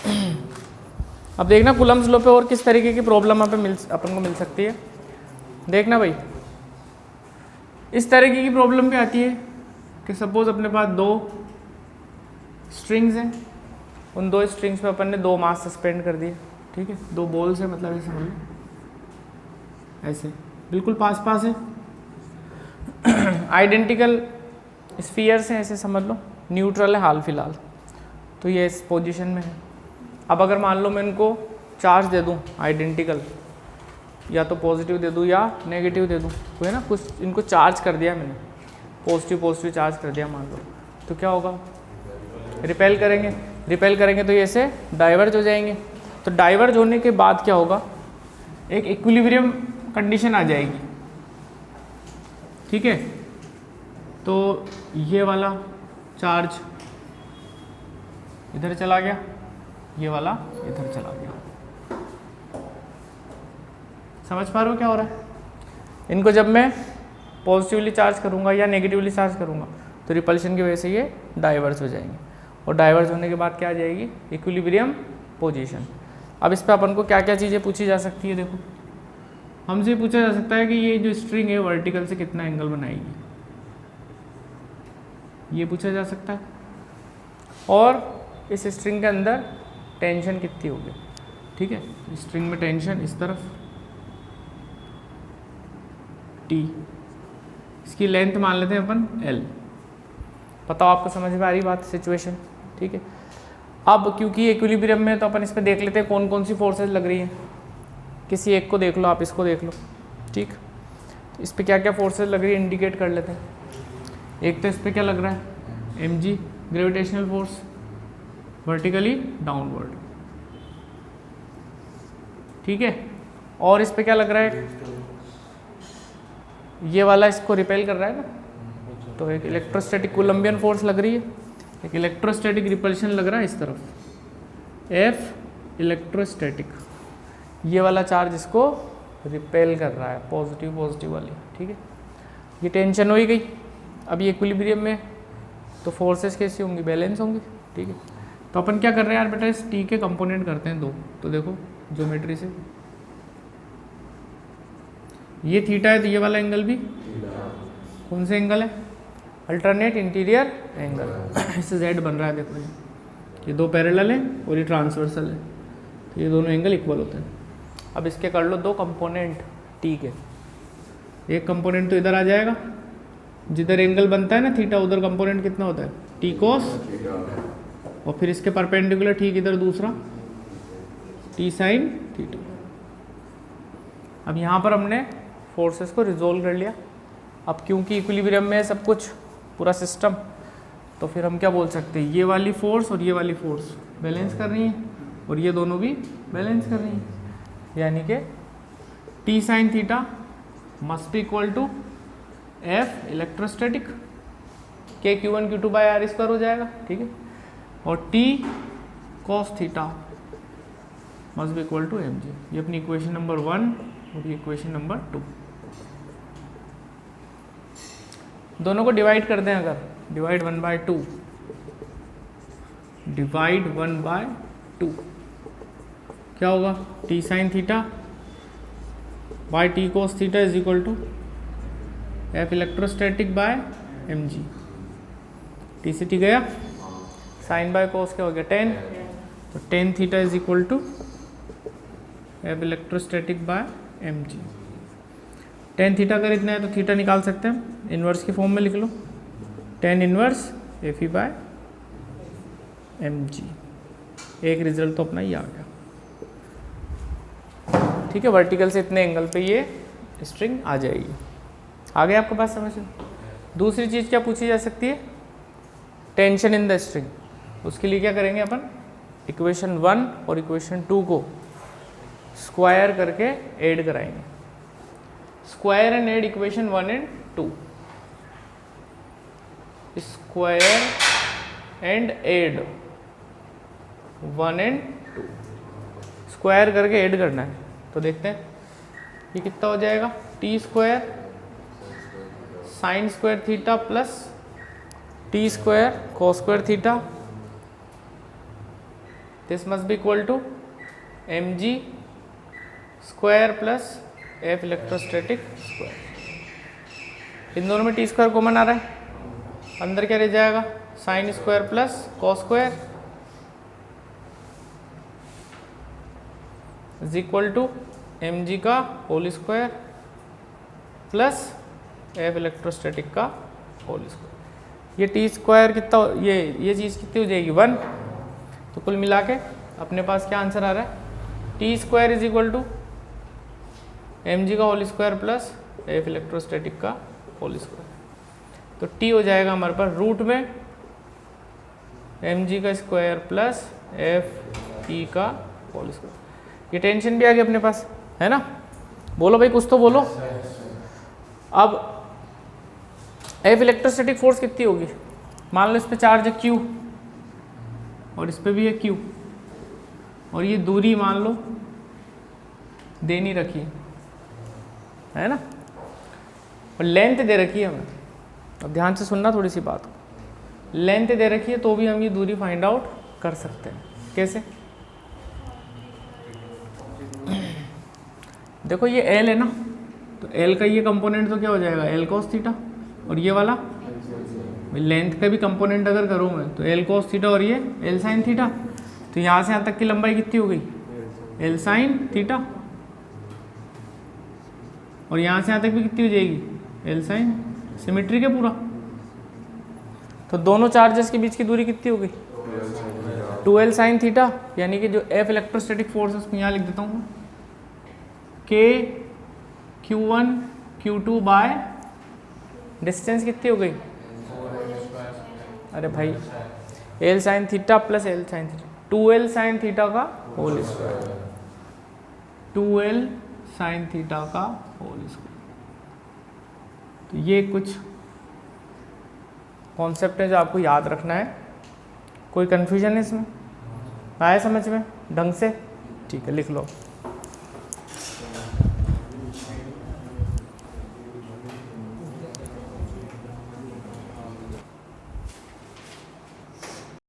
अब देखना Coulomb's law पे और किस तरीके की प्रॉब्लम अपन को मिल सकती है। देखना भाई, इस तरीके की प्रॉब्लम भी आती है कि सपोज अपने पास दो स्ट्रिंग्स हैं, उन दो स्ट्रिंग्स पे अपन ने दो मास सस्पेंड कर दिए, ठीक है, दो बॉल्स है, मतलब ऐसे समझ लो, ऐसे बिल्कुल पास पास है, आइडेंटिकल स्फीयर्स हैं, ऐसे समझ लो, न्यूट्रल है हाल फिलहाल, तो ये इस पोजीशन में है। अब अगर मान लो मैं इनको चार्ज दे दूं आइडेंटिकल, या तो पॉजिटिव दे दूं या नेगेटिव दे दूं, कोई ना कुछ इनको चार्ज कर दिया मैंने, पॉजिटिव चार्ज कर दिया मान लो, तो क्या होगा, रिपेल करेंगे तो ये ऐसे डाइवर्ज हो जाएंगे। तो डाइवर्ज होने के बाद क्या होगा, एक इक्विलिब्रियम कंडीशन आ जाएगी, ठीक है। तो ये वाला चार्ज इधर चला गया, ये वाला इधर चला गया। समझ पा रहे हो क्या हो रहा है? इनको जब मैं पॉजिटिवली चार्ज करूंगा या नेगेटिवली चार्ज करूंगा तो रिपल्शन की वजह से ये डाइवर्ज हो जाएंगे, और डाइवर्ज होने के बाद क्या आ जाएगी, इक्विलिब्रियम पोजीशन। अब इस पे अपन को क्या क्या चीज़ें पूछी जा सकती है, देखो हमसे पूछा जा सकता है कि ये जो स्ट्रिंग है वर्टिकल से कितना एंगल बनाएगी, ये पूछा जा सकता है, और इस स्ट्रिंग के अंदर टेंशन कितनी होगी, ठीक है, स्ट्रिंग में टेंशन इस तरफ T, इसकी लेंथ मान लेते हैं अपन L। बताओ आपको समझ में आ रही बात, सिचुएशन, ठीक है। अब क्योंकि इक्विलिब्रियम में तो अपन इस पे देख लेते हैं कौन कौन सी फोर्सेज लग रही हैं, किसी एक को देख लो, आप इसको देख लो, ठीक, तो इस पे क्या क्या फोर्सेज लग रही है इंडिकेट कर लेते हैं। एक तो इस पे क्या लग रहा है, mg gravitational force, vertically downward, ठीक है। और इस पे क्या लग रहा है, ये वाला इसको रिपेल कर रहा है ना, तो एक इलेक्ट्रोस्टैटिक कोलम्बियन फोर्स लग रही है, एक इलेक्ट्रोस्टैटिक रिपल्शन लग रहा है इस तरफ, F इलेक्ट्रोस्टैटिक, ये वाला चार्ज इसको रिपेल कर रहा है, पॉजिटिव वाली, ठीक है। ये टेंशन हो ही गई। अब ये इक्विलिब्रियम में तो फोर्सेस कैसी होंगी, बैलेंस होंगी, ठीक है। तो अपन क्या कर रहे हैं यार बेटा, इस टी के कंपोनेंट करते हैं दो, तो देखो ज्योमेट्री से ये थीटा है, तो ये वाला एंगल भी कौन से एंगल है, अल्टरनेट इंटीरियर एंगल, इससे जेड बन रहा है, देखो ये दो पैरेलल है और ये ट्रांसवर्सल है, तो ये दोनों एंगल इक्वल होते हैं। अब इसके कर लो दो कंपोनेंट टी के, एक कंपोनेंट तो इधर आ जाएगा, जिधर एंगल बनता है ना थीटा, उधर कंपोनेंट कितना होता है, टी कोस, और फिर इसके परपेंडिकुलर ठीक इधर दूसरा टी साइन थीटा। अब यहाँ पर हमने फोर्सेस को रिजोल्व कर लिया। अब क्योंकि इक्विलिब्रियम में सब कुछ पूरा सिस्टम, तो फिर हम क्या बोल सकते हैं, ये वाली फोर्स और ये वाली फोर्स बैलेंस कर रही है, और ये दोनों भी बैलेंस कर रही हैं, यानी कि T sine theta must be equal to F electrostatic के Q1 Q2 bye are square हो जाएगा, ठीक है, और T cos theta must be equal to M G. ये अपनी इक्वेशन नंबर 1 और ये इक्वेशन नंबर 2। दोनों को डिवाइड कर दें, अगर डिवाइड 1/2, डिवाइड 1/2 क्या होगा, T sine theta by T cos theta is equal to F electrostatic by M G. T से टी गया, साइन बाय कोस क्या हो गया 10, तो tan theta is equal to F electrostatic by M G. Tan theta अगर इतना है तो थीटा निकाल सकते हैं, इन्वर्स की फॉर्म में लिख लो, tan inverse F E by M G. एक रिजल्ट तो अपना ही आ गया, ठीक है। वर्टिकल से इतने एंगल पे ये स्ट्रिंग आ जाएगी। आ गया आपके पास समझ में? दूसरी चीज़ क्या पूछी जा सकती है, टेंशन इन द स्ट्रिंग। उसके लिए क्या करेंगे अपन, इक्वेशन 1 और इक्वेशन 2 को स्क्वायर करके ऐड कराएंगे। Square and add equation 1 and 2, square and add 1 and 2, square करके ऐड करना है। तो देखते हैं ये कितना हो जाएगा, T square sine square theta plus T square cos square theta this must be equal to mg square plus F electrostatic square. इन दोनों में टी स्क्वायर कॉमन आ रहा है, अंदर क्या रह जाएगा, sine square plus cos square is equal to mg का whole square plus F electrostatic का होल स्क्वायर। ये टी स्क्वायर कितना, ये चीज़ कितनी हो जाएगी 1। तो कुल मिला के अपने पास क्या आंसर आ रहा है, T square is equal to mg का whole square plus F electrostatic का होल स्क्वायर। तो टी हो जाएगा हमारे पास रूट में mg का स्क्वायर प्लस एफ ई का होल स्क्वायर। ये टेंशन भी आ गई अपने पास, है ना। बोलो भाई कुछ तो बोलो। अब एफ इलेक्ट्रोस्टैटिक फोर्स कितनी होगी, मान लो इस पे चार्ज है q और इस पे भी है q, और ये दूरी मान लो दे नहीं रखी है ना, और लेंथ दे रखी है हमें। अब ध्यान से सुनना थोड़ी सी बात, लेंथ दे रखी है तो भी हम ये दूरी फाइंड आउट कर सकते हैं। कैसे, देखो ये L है ना, तो L का ये कंपोनेंट तो क्या हो जाएगा L cos थीटा, और ये वाला लेंथ का भी कंपोनेंट अगर करूँ मैं तो L cos थीटा और ये L sin थीटा। तो यहाँ से यहाँ तक की लंबाई कितनी हो गई L sin थीटा, और यहाँ से यहाँ तक भी कितनी हो जाएगी L sin, सिमेट्रिक है पूरा। तो दोनों चार्जेस के बीच की दूरी कितनी हो गई 2L sin थीटा, यानी कि जो F इलेक्ट्रोस्टैटिक फोर्स है उसको यहाँ लिख देता हूँ K Q1 Q2 by distance कितनी हो गई, अरे भाई L sin theta plus L sin theta, 2L sin theta का whole square, 2L sin theta का होल स्क्वायर। तो ये कुछ कॉन्सेप्ट है जो आपको याद रखना है। कोई कन्फ्यूजन है इसमें, आया समझ में ढंग से, ठीक है लिख लो।